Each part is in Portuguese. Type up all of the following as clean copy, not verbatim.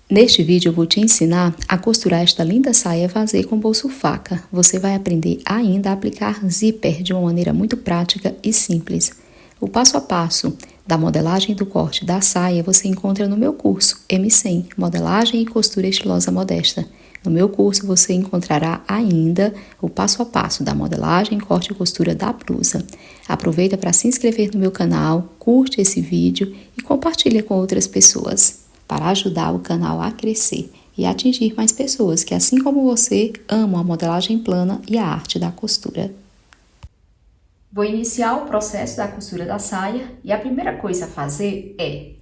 Neste vídeo eu vou te ensinar a costurar esta linda saia vazê com bolso faca. Você vai aprender ainda a aplicar zíper de uma maneira muito prática e simples. O passo a passo da modelagem do corte da saia você encontra no meu curso M100, Modelagem e Costura Estilosa Modesta. No meu curso você encontrará ainda o passo a passo da modelagem, corte e costura da blusa. Aproveita para se inscrever no meu canal, curte esse vídeo e compartilha com outras pessoas, para ajudar o canal a crescer e atingir mais pessoas que, assim como você, amam a modelagem plana e a arte da costura. Vou iniciar o processo da costura da saia e a primeira coisa a fazer é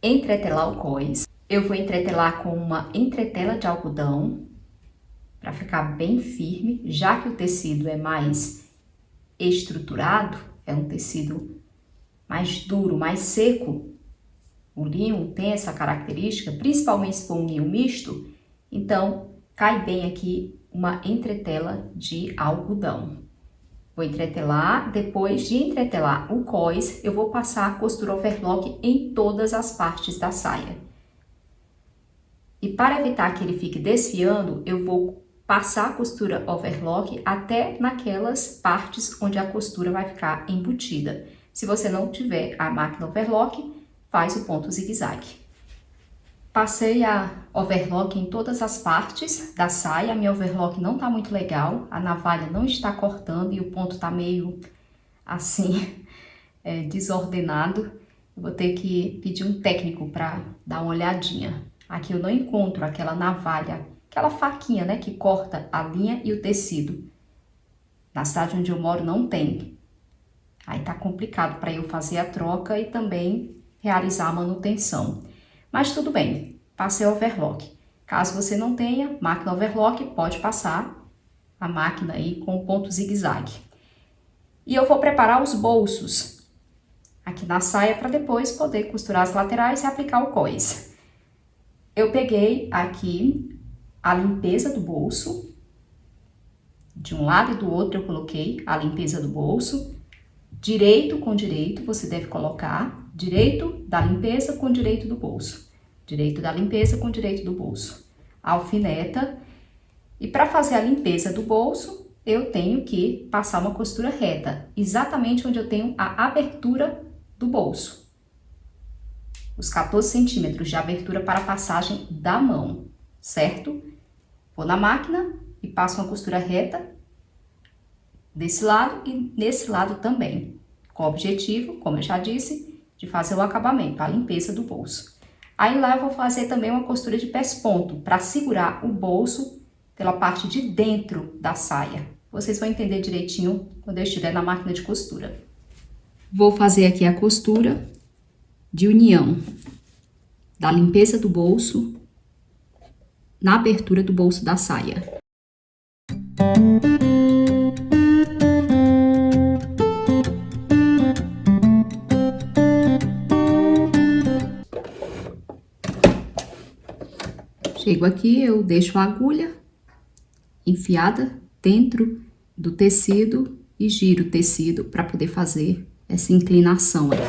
entretelar o cós. Eu vou entretelar com uma entretela de algodão para ficar bem firme, já que o tecido é mais estruturado, é um tecido mais duro, mais seco. O linho tem essa característica, principalmente se for um linho misto, então cai bem aqui uma entretela de algodão. Vou entretelar, depois de entretelar o cós, eu vou passar a costura overlock em todas as partes da saia. E para evitar que ele fique desfiando, eu vou passar a costura overlock até naquelas partes onde a costura vai ficar embutida. Se você não tiver a máquina overlock, faz o ponto zigue-zague. Passei a overlock em todas as partes da saia. A minha overlock não tá muito legal, a navalha não está cortando e o ponto tá meio assim, desordenado. Eu vou ter que pedir um técnico para dar uma olhadinha. Aqui eu não encontro aquela navalha, aquela faquinha, né, que corta a linha e o tecido. Na cidade onde eu moro não tem. Aí tá complicado para eu fazer a troca e também realizar a manutenção. Mas tudo bem, passei a overlock. Caso você não tenha máquina overlock, pode passar a máquina aí com ponto zigue-zague. E eu vou preparar os bolsos aqui na saia para depois poder costurar as laterais e aplicar o cós. Eu peguei aqui a limpeza do bolso. De um lado e do outro eu coloquei a limpeza do bolso. Direito com direito, você deve colocar direito da limpeza com direito do bolso. Direito da limpeza com direito do bolso. Alfineta. E para fazer a limpeza do bolso, eu tenho que passar uma costura reta, exatamente onde eu tenho a abertura do bolso. Os 14 centímetros de abertura para a passagem da mão, certo? Vou na máquina e passo uma costura reta desse lado e nesse lado também, com o objetivo, como eu já disse, de fazer o acabamento, a limpeza do bolso. Aí lá eu vou fazer também uma costura de pés-ponto, para segurar o bolso pela parte de dentro da saia. Vocês vão entender direitinho quando eu estiver na máquina de costura. Vou fazer aqui a costura de união da limpeza do bolso na abertura do bolso da saia. Chego aqui, eu deixo a agulha enfiada dentro do tecido e giro o tecido para poder fazer essa inclinação aqui.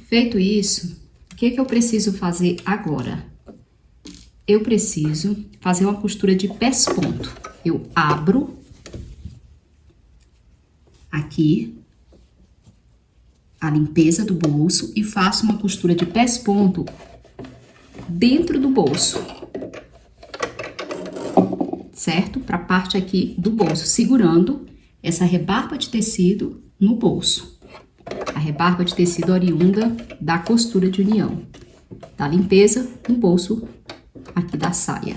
Feito isso, o que eu preciso fazer agora? Eu preciso fazer uma costura de pés-ponto. Eu abro aqui a limpeza do bolso e faço uma costura de pés-ponto dentro do bolso, certo? Para a parte aqui do bolso, segurando essa rebarba de tecido no bolso. A rebarba de tecido oriunda da costura de união, da limpeza no bolso aqui da saia.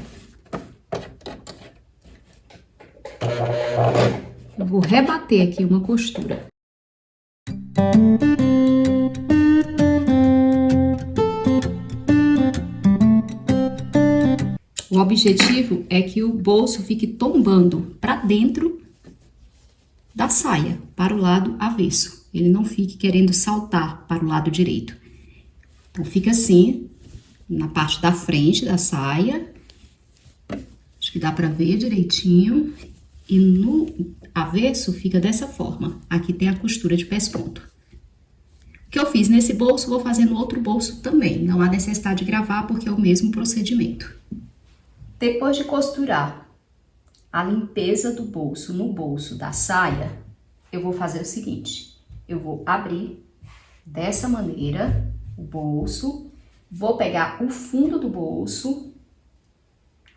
Eu vou rebater aqui uma costura. O objetivo é que o bolso fique tombando para dentro da saia, para o lado avesso. Ele não fique querendo saltar para o lado direito. Então, fica assim, na parte da frente da saia. Acho que dá para ver direitinho. E avesso, fica dessa forma. Aqui tem a costura de pesponto. O que eu fiz nesse bolso, vou fazer no outro bolso também. Não há necessidade de gravar, porque é o mesmo procedimento. Depois de costurar a limpeza do bolso no bolso da saia, eu vou fazer o seguinte. Eu vou abrir dessa maneira o bolso, vou pegar o fundo do bolso,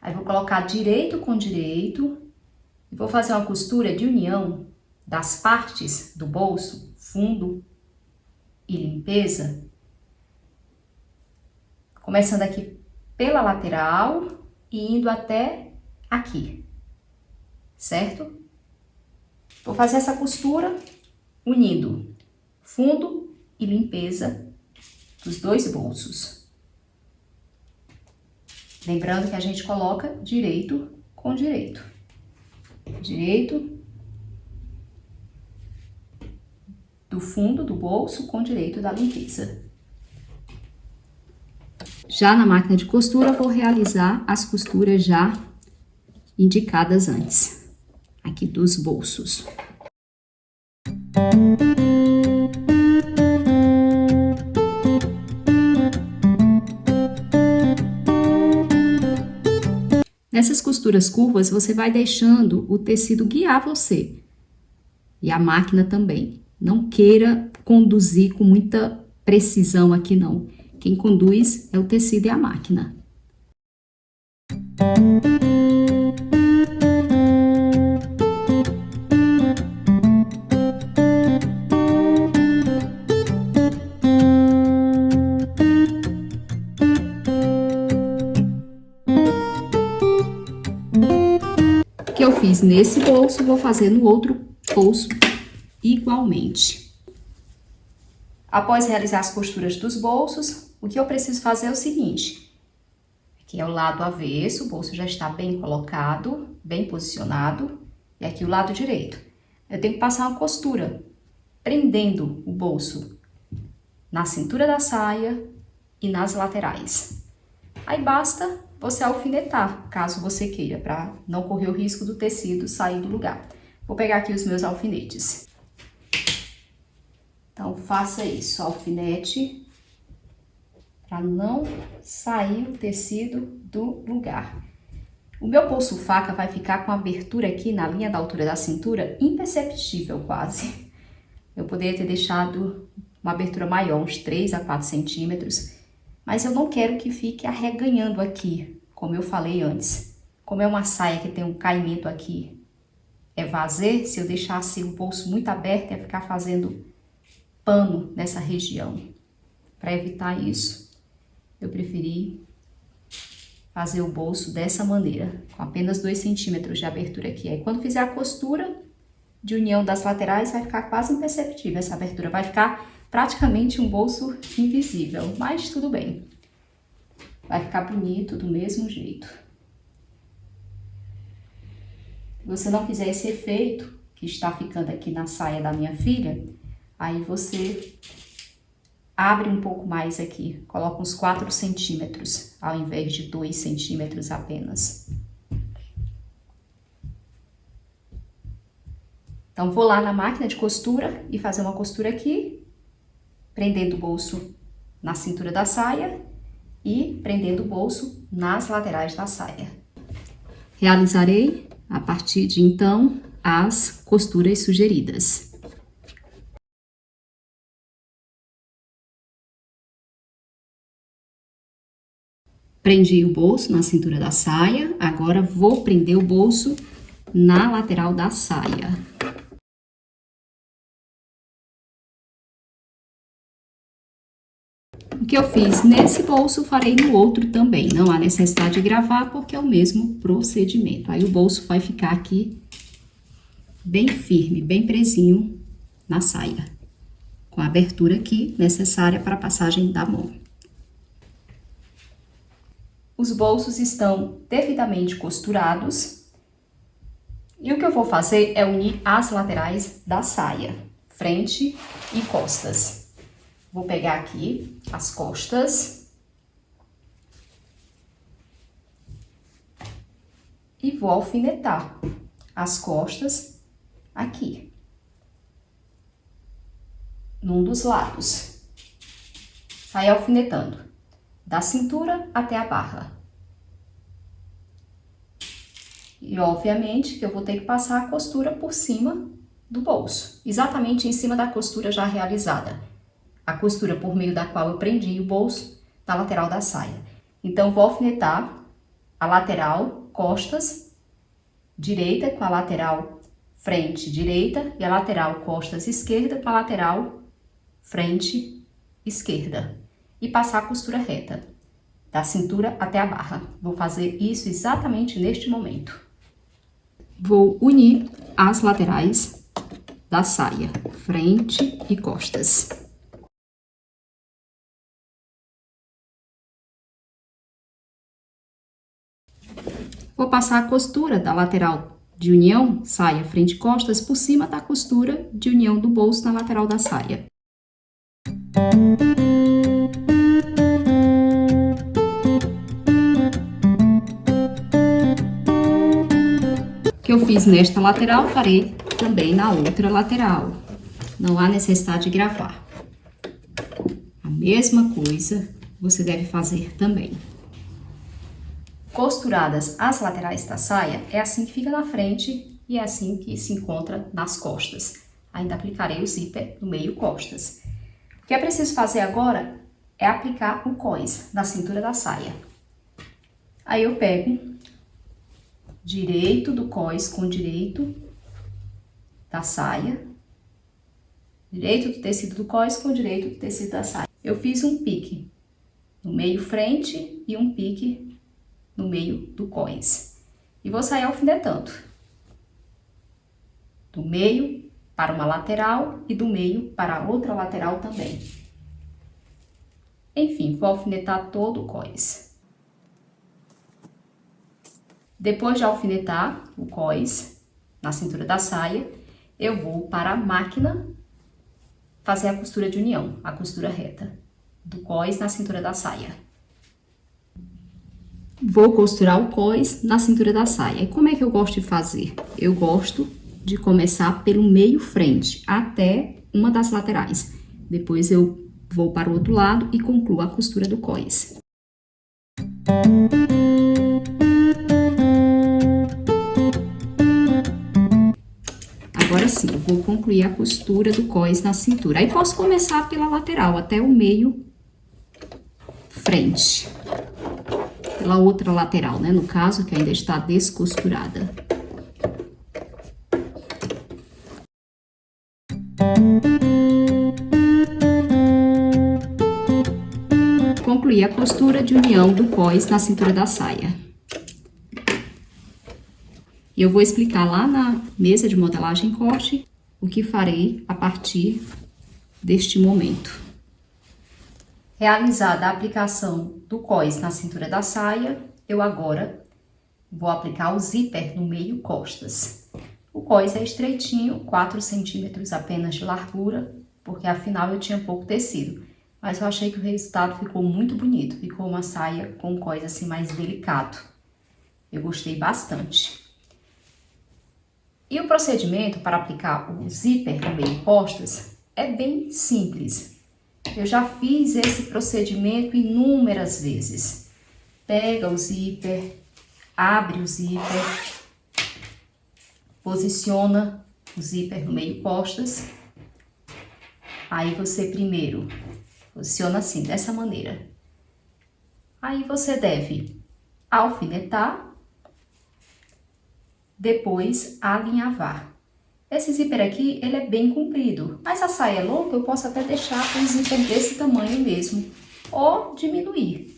aí vou colocar direito com direito e vou fazer uma costura de união das partes do bolso, fundo e limpeza, começando aqui pela lateral e indo até aqui, certo? Vou fazer essa costura unindo fundo e limpeza dos dois bolsos. Lembrando que a gente coloca direito com direito. Direito do fundo do bolso com direito da limpeza. Já na máquina de costura, vou realizar as costuras já indicadas antes, aqui dos bolsos. Nessas costuras curvas, você vai deixando o tecido guiar você. E a máquina também. Não queira conduzir com muita precisão aqui, não. Quem conduz é o tecido e a máquina. O que eu fiz nesse bolso, vou fazer no outro bolso igualmente. Após realizar as costuras dos bolsos, o que eu preciso fazer é o seguinte. Aqui é o lado avesso, o bolso já está bem colocado, bem posicionado. E aqui o lado direito. Eu tenho que passar uma costura, prendendo o bolso na cintura da saia e nas laterais. Aí basta você alfinetar, caso você queira, para não correr o risco do tecido sair do lugar. Vou pegar aqui os meus alfinetes. Então, faça isso, alfinete, para não sair o tecido do lugar. O meu bolso faca vai ficar com a abertura aqui na linha da altura da cintura imperceptível quase. Eu poderia ter deixado uma abertura maior, uns 3 a 4 centímetros, mas eu não quero que fique arreganhando aqui, como eu falei antes. Como é uma saia que tem um caimento aqui, é vazê, se eu deixasse o bolso muito aberto, ia ficar fazendo pano nessa região. Para evitar isso, eu preferi fazer o bolso dessa maneira, com apenas 2 centímetros de abertura aqui. Aí quando fizer a costura de união das laterais, vai ficar quase imperceptível essa abertura, vai ficar praticamente um bolso invisível, mas tudo bem. Vai ficar bonito do mesmo jeito. Se você não quiser esse efeito que está ficando aqui na saia da minha filha, aí você abre um pouco mais aqui, coloca uns 4 centímetros, ao invés de 2 centímetros apenas. Então, vou lá na máquina de costura e fazer uma costura aqui, prendendo o bolso na cintura da saia e prendendo o bolso nas laterais da saia. Realizarei, a partir de então, as costuras sugeridas. Prendi o bolso na cintura da saia, agora vou prender o bolso na lateral da saia. O que eu fiz nesse bolso, farei no outro também. Não há necessidade de gravar, porque é o mesmo procedimento. Aí o bolso vai ficar aqui bem firme, bem presinho na saia, com a abertura aqui necessária para a passagem da mão. Os bolsos estão devidamente costurados. E o que eu vou fazer é unir as laterais da saia, frente e costas. Vou pegar aqui as costas e vou alfinetar as costas aqui, num dos lados. Sai alfinetando, da cintura até a barra. E, obviamente, que eu vou ter que passar a costura por cima do bolso, exatamente em cima da costura já realizada. A costura por meio da qual eu prendi o bolso na lateral da saia. Então, vou alfinetar a lateral costas direita com a lateral frente direita e a lateral costas esquerda com a lateral frente esquerda. E passar a costura reta, da cintura até a barra. Vou fazer isso exatamente neste momento. Vou unir as laterais da saia, frente e costas. Vou passar a costura da lateral de união, saia, frente e costas, por cima da costura de união do bolso na lateral da saia. O que eu fiz nesta lateral, farei também na outra lateral. Não há necessidade de gravar. A mesma coisa você deve fazer também. Costuradas as laterais da saia, é assim que fica na frente e é assim que se encontra nas costas. Ainda aplicarei o zíper no meio costas. O que é preciso fazer agora é aplicar o cós na cintura da saia. Aí eu pego direito do cós com direito da saia, direito do tecido do cós com direito do tecido da saia. Eu fiz um pique no meio frente e um pique no meio do cós. E vou sair alfinetando. Do meio para uma lateral e do meio para a outra lateral também. Enfim, vou alfinetar todo o cós. Depois de alfinetar o cós na cintura da saia, eu vou para a máquina fazer a costura de união, a costura reta do cós na cintura da saia. Vou costurar o cós na cintura da saia. E como é que eu gosto de fazer? Eu gosto de começar pelo meio frente até uma das laterais. Depois eu vou para o outro lado e concluo a costura do cós. Agora sim, eu vou concluir a costura do cós na cintura. Aí posso começar pela lateral até o meio frente. Pela outra lateral, né? No caso, que ainda está descosturada. Concluí a costura de união do cós na cintura da saia. E eu vou explicar lá na mesa de modelagem corte o que farei a partir deste momento. Realizada a aplicação do cós na cintura da saia, eu agora vou aplicar o zíper no meio costas. O cós é estreitinho, 4 centímetros apenas de largura, porque afinal eu tinha pouco tecido. Mas eu achei que o resultado ficou muito bonito, ficou uma saia com um cós assim mais delicado. Eu gostei bastante. E o procedimento para aplicar o zíper no meio costas é bem simples. Eu já fiz esse procedimento inúmeras vezes. Pega o zíper, abre o zíper, posiciona o zíper no meio costas. Aí você primeiro posiciona assim, dessa maneira. Aí você deve alfinetar, depois alinhavar. Esse zíper aqui, ele é bem comprido, mas a saia é longa, eu posso até deixar um zíper desse tamanho mesmo, ou diminuir.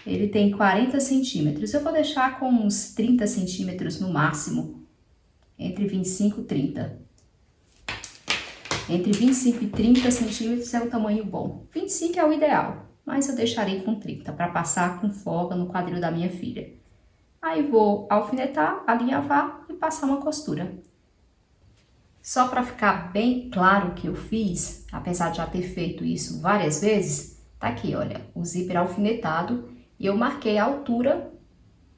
Ele tem 40 centímetros, eu vou deixar com uns 30 centímetros no máximo, entre 25 e 30. Entre 25 e 30 centímetros é o tamanho bom. 25 é o ideal, mas eu deixarei com 30, para passar com folga no quadril da minha filha. Aí vou alfinetar, alinhavar e passar uma costura. Só para ficar bem claro o que eu fiz, apesar de já ter feito isso várias vezes, tá aqui, olha, o zíper alfinetado e eu marquei a altura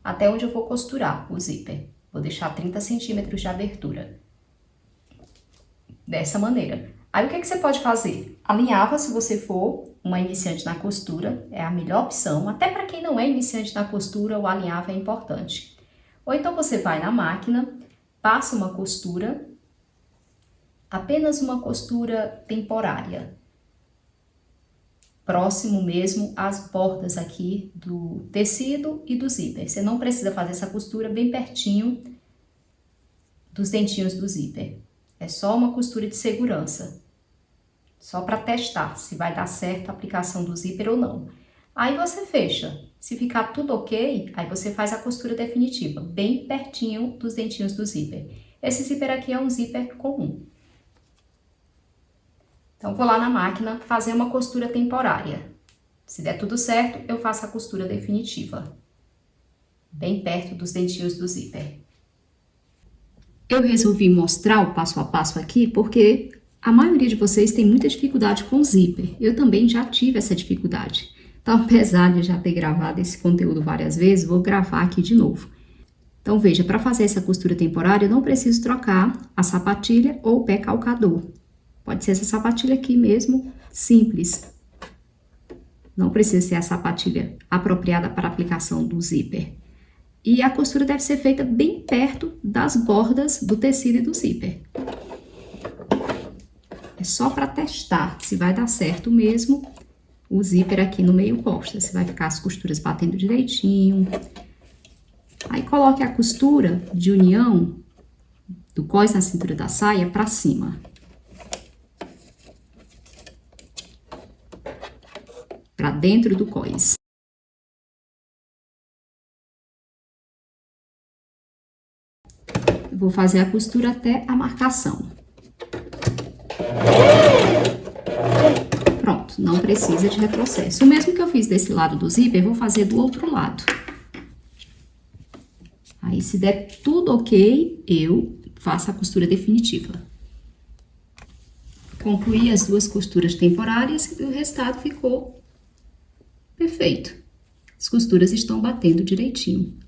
até onde eu vou costurar o zíper. Vou deixar 30 centímetros de abertura. dessa maneira. Aí o que você pode fazer? Alinhava se você for uma iniciante na costura, é a melhor opção. Até para quem não é iniciante na costura, o alinhava é importante. Ou então você vai na máquina, passa uma costura, apenas uma costura temporária, próximo mesmo às bordas aqui do tecido e do zíper. Você não precisa fazer essa costura bem pertinho dos dentinhos do zíper. É só uma costura de segurança, só para testar se vai dar certo a aplicação do zíper ou não. Aí você fecha. Se ficar tudo ok, aí você faz a costura definitiva, bem pertinho dos dentinhos do zíper. Esse zíper aqui é um zíper comum. Então, vou lá na máquina fazer uma costura temporária. Se der tudo certo, eu faço a costura definitiva, bem perto dos dentinhos do zíper. Eu resolvi mostrar o passo a passo aqui porque a maioria de vocês tem muita dificuldade com o zíper. Eu também já tive essa dificuldade. Então, apesar de já ter gravado esse conteúdo várias vezes, vou gravar aqui de novo. Então, veja, para fazer essa costura temporária, eu não preciso trocar a sapatilha ou o pé calcador. Pode ser essa sapatilha aqui mesmo, simples. Não precisa ser a sapatilha apropriada para a aplicação do zíper. E a costura deve ser feita bem perto das bordas do tecido e do zíper. É só para testar se vai dar certo mesmo o zíper aqui no meio costas. Se vai ficar as costuras batendo direitinho. Aí coloque a costura de união do cós na cintura da saia para cima. Para dentro do cós. Eu vou fazer a costura até a marcação. Pronto, não precisa de retrocesso. O mesmo que eu fiz desse lado do zíper, eu vou fazer do outro lado. Aí, se der tudo ok, eu faço a costura definitiva. Concluí as duas costuras temporárias e o resultado ficou perfeito. As costuras estão batendo direitinho.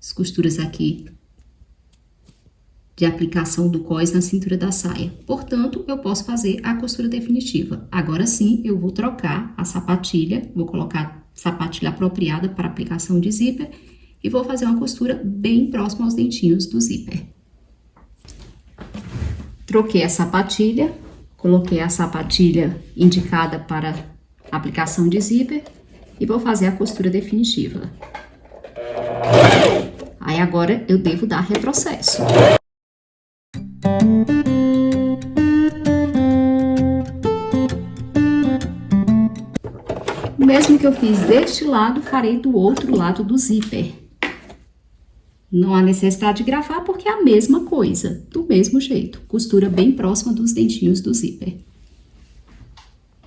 As costuras aqui de aplicação do cós na cintura da saia. Portanto, eu posso fazer a costura definitiva. Agora sim, eu vou trocar a sapatilha, vou colocar sapatilha apropriada para aplicação de zíper e vou fazer uma costura bem próxima aos dentinhos do zíper. Troquei a sapatilha, coloquei a sapatilha indicada para aplicação de zíper e vou fazer a costura definitiva. Aí agora eu devo dar retrocesso. O mesmo que eu fiz deste lado, farei do outro lado do zíper. Não há necessidade de gravar porque é a mesma coisa, do mesmo jeito. Costura bem próxima dos dentinhos do zíper.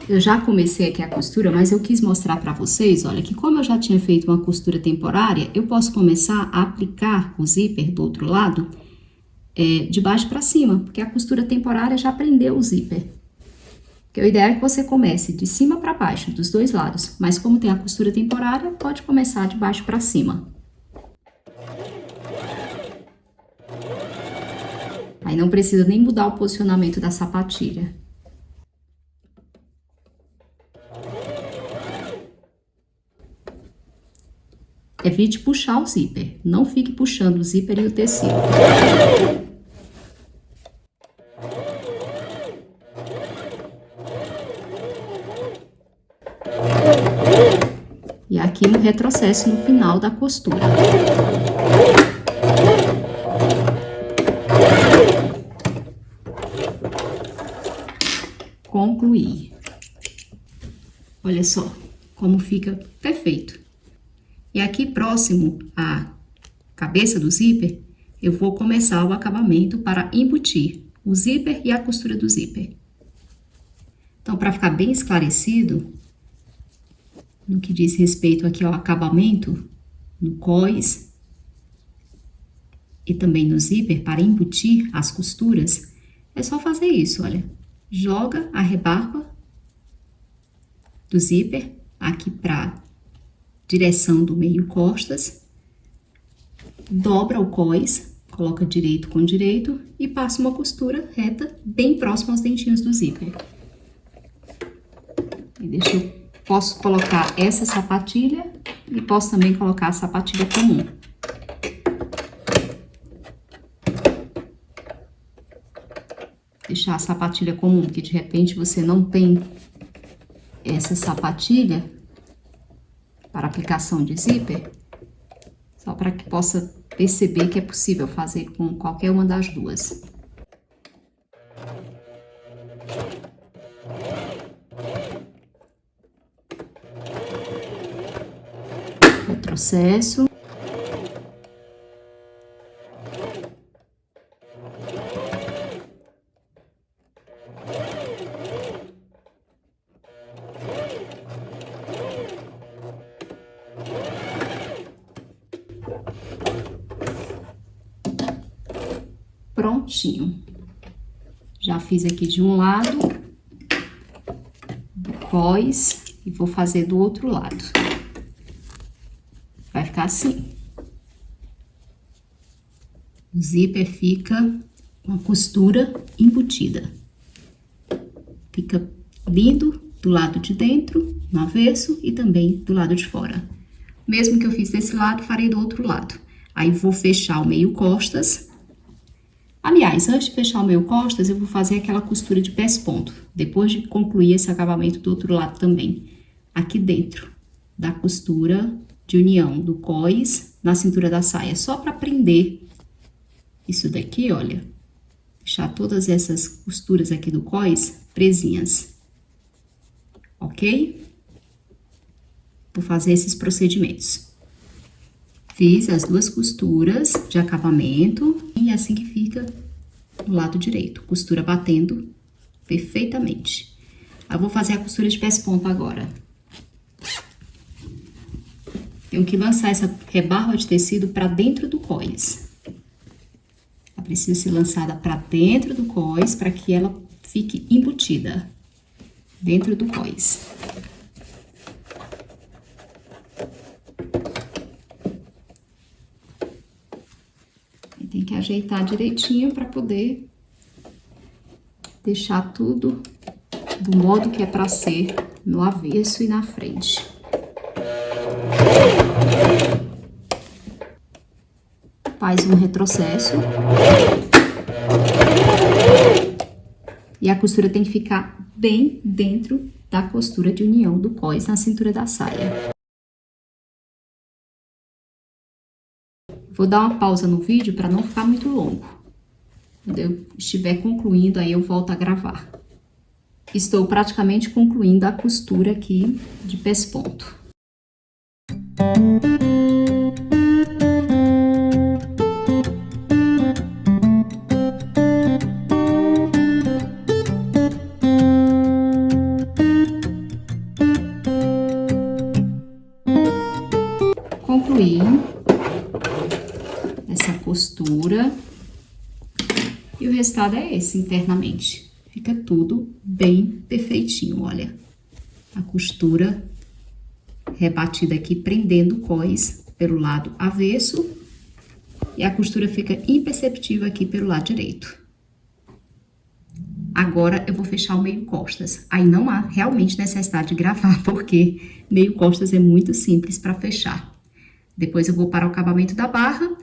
Eu já comecei aqui a costura, mas eu quis mostrar para vocês, olha, que como eu já tinha feito uma costura temporária, eu posso começar a aplicar o zíper do outro lado de baixo para cima, porque a costura temporária já prendeu o zíper. Porque o ideal é que você comece de cima para baixo, dos dois lados, mas como tem a costura temporária, pode começar de baixo para cima. Aí não precisa nem mudar o posicionamento da sapatilha. Evite puxar o zíper, não fique puxando o zíper e o tecido. E aqui um retrocesso no final da costura. Concluir. Olha só como fica perfeito. E aqui próximo à cabeça do zíper, eu vou começar o acabamento para embutir o zíper e a costura do zíper. Então, para ficar bem esclarecido, no que diz respeito aqui ao acabamento, no cós e também no zíper, para embutir as costuras, é só fazer isso, olha. Joga a rebarba do zíper aqui para direção do meio costas, dobra o cós, coloca direito com direito e passa uma costura reta bem próxima aos dentinhos do zíper. Posso colocar essa sapatilha e posso também colocar a sapatilha comum. Deixar a sapatilha comum, porque de repente você não tem essa sapatilha para aplicação de zíper, só para que possa perceber que é possível fazer com qualquer uma das duas. Retrocesso. Prontinho. Já fiz aqui de um lado do cós e vou fazer do outro lado. Vai ficar assim. O zíper fica com a costura embutida. Fica lindo do lado de dentro, no avesso e também do lado de fora. Mesmo que eu fiz desse lado, farei do outro lado. Aí vou fechar o meio costas. Aliás, antes de fechar o meio costas, eu vou fazer aquela costura de pés-ponto. Depois de concluir esse acabamento do outro lado também. Aqui dentro da costura de união do cós na cintura da saia. Só para prender isso daqui, olha. Deixar todas essas costuras aqui do cós presinhas. Ok? Vou fazer esses procedimentos. Fiz as duas costuras de acabamento e assim que fica no lado direito. Costura batendo perfeitamente. Eu vou fazer a costura de pés-ponto agora. Tenho que lançar essa rebarba de tecido para dentro do cós. Ela precisa ser lançada para dentro do cós para que ela fique embutida dentro do cós. Tem que ajeitar direitinho para poder deixar tudo do modo que é para ser no avesso e na frente. Faz um retrocesso. E a costura tem que ficar bem dentro da costura de união do cós na cintura da saia. Vou dar uma pausa no vídeo para não ficar muito longo. Quando eu estiver concluindo, aí eu volto a gravar. Estou praticamente concluindo a costura aqui de pés-ponto. Concluí essa costura e o resultado é esse internamente. Fica tudo bem perfeitinho, olha. A costura rebatida aqui, prendendo o cós pelo lado avesso e a costura fica imperceptível aqui pelo lado direito. Agora eu vou fechar o meio costas. Aí não há realmente necessidade de gravar, porque meio costas é muito simples para fechar. Depois eu vou para o acabamento da barra.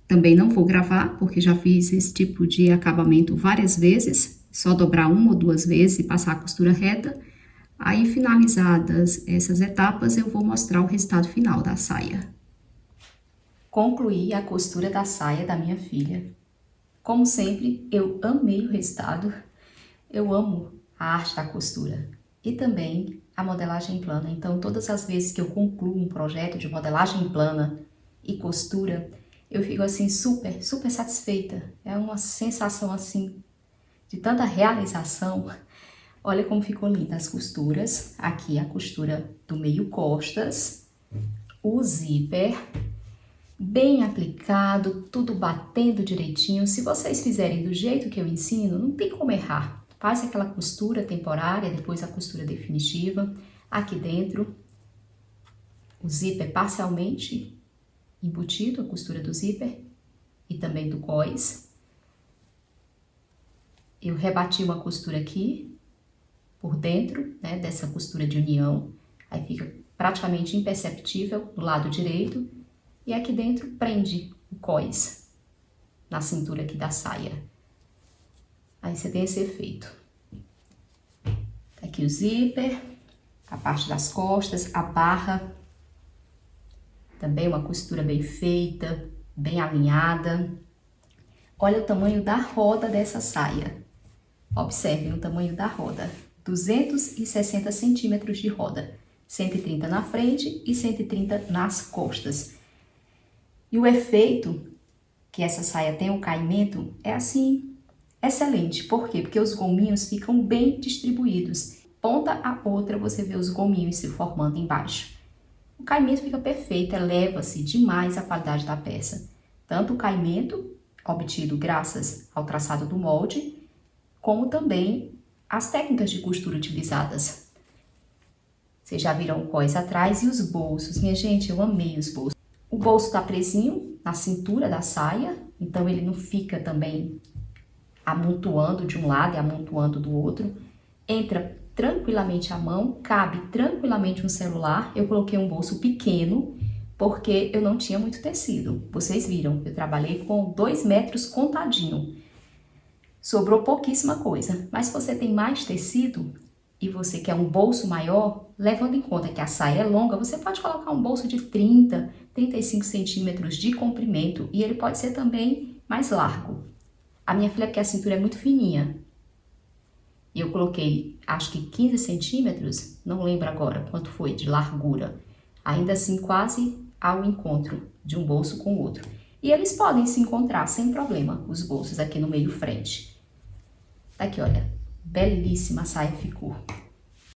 Também não vou gravar, porque já fiz esse tipo de acabamento várias vezes. Só dobrar uma ou duas vezes e passar a costura reta. Aí, finalizadas essas etapas, eu vou mostrar o resultado final da saia. Concluí a costura da saia da minha filha. Como sempre, eu amei o resultado. Eu amo a arte da costura e também a modelagem plana. Então, todas as vezes que eu concluo um projeto de modelagem plana e costura, eu fico assim super satisfeita. É uma sensação assim de tanta realização. Olha como ficou linda as costuras. Aqui a costura do meio costas, o zíper bem aplicado, tudo batendo direitinho. Se vocês fizerem do jeito que eu ensino, não tem como errar. Faz aquela costura temporária, depois a costura definitiva. Aqui dentro, o zíper parcialmente embutido, a costura do zíper. e também do cós. Eu rebati uma costura aqui, por dentro, né, dessa costura de união. Aí fica praticamente imperceptível no lado direito. E aqui dentro prende o cós, na cintura aqui da saia. Aí você tem esse efeito. Aqui o zíper, a parte das costas, a barra. Também uma costura bem feita, bem alinhada. Olha o tamanho da roda dessa saia. Observem o tamanho da roda. 260 centímetros de roda. 130 na frente e 130 nas costas. E o efeito que essa saia tem, o caimento, é assim, excelente. Por quê? Porque os gominhos ficam bem distribuídos. Ponta a outra você vê os gominhos se formando embaixo. O caimento fica perfeito, eleva-se demais a qualidade da peça. Tanto o caimento, obtido graças ao traçado do molde, como também as técnicas de costura utilizadas. Vocês já viram o cós atrás e os bolsos. Minha gente, eu amei os bolsos. O bolso tá presinho na cintura da saia, então ele não fica também amontoando de um lado e amontoando do outro. Entra tranquilamente a mão, cabe tranquilamente um celular. Eu coloquei um bolso pequeno, porque eu não tinha muito tecido. Vocês viram, eu trabalhei com 2 metros contadinho. Sobrou pouquíssima coisa, mas se você tem mais tecido e você quer um bolso maior, levando em conta que a saia é longa, você pode colocar um bolso de 30, 35 centímetros de comprimento e ele pode ser também mais largo. A minha filha, porque a cintura é muito fininha, e eu coloquei, acho que 15 centímetros, não lembro agora quanto foi de largura, ainda assim quase ao encontro de um bolso com o outro. E eles podem se encontrar sem problema, os bolsos aqui no meio frente. Tá aqui, olha, belíssima a saia ficou.